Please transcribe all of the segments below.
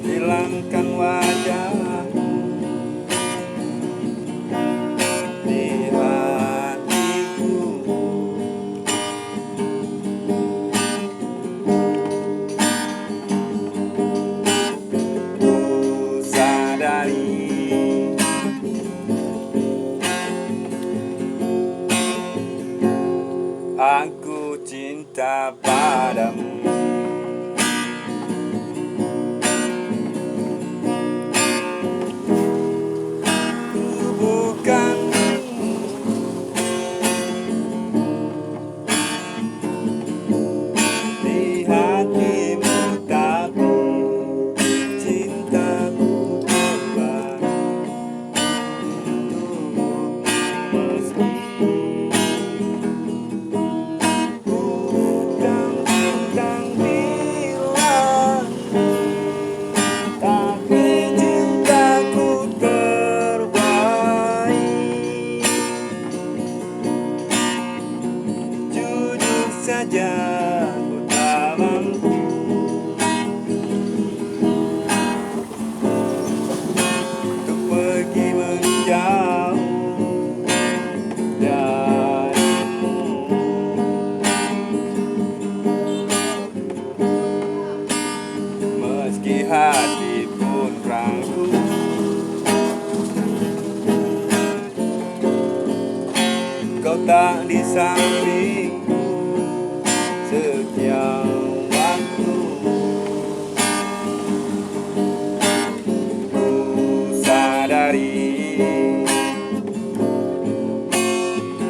hilangkan wajahmu di hatiku. Ku sadari aku cinta padamu. Bukan di hatimu, tapi cintaku terbang untukmu. Meski bukan bintang di langit, tapi cintaku terbaik. Jujur saja ku tak mampu untuk pergi menjauh darimu. Meski hati pun ragu, kau tak di sampingku setiap waktu. Ku sadari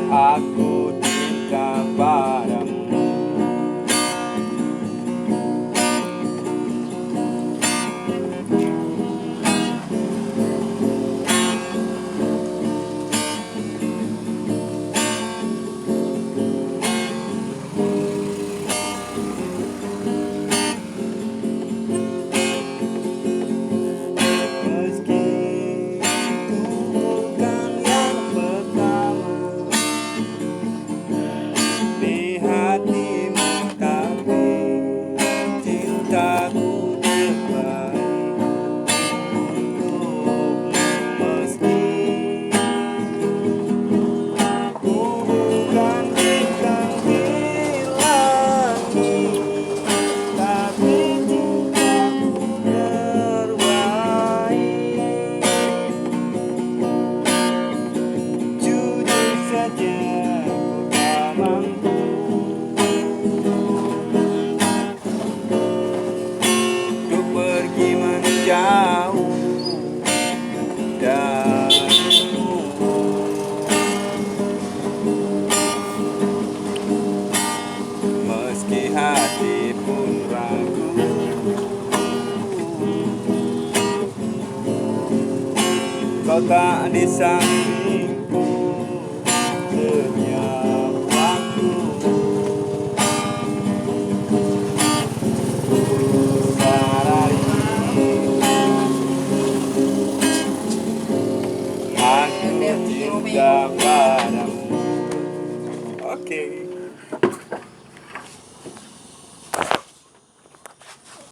aku cinta padamu. Meski ku bukan yang pertama di hatimu, tapi cintaku terbaik untukmu. Meski ku bukan bintang di langit, tapi cintaku terbaik. Jujur saja ku tak mampu untuk pergi menjauh darimu. Meski hati pun ragu, kau tak di sampingku setiap waktu. Ku sadari aku cinta padamu. Oke.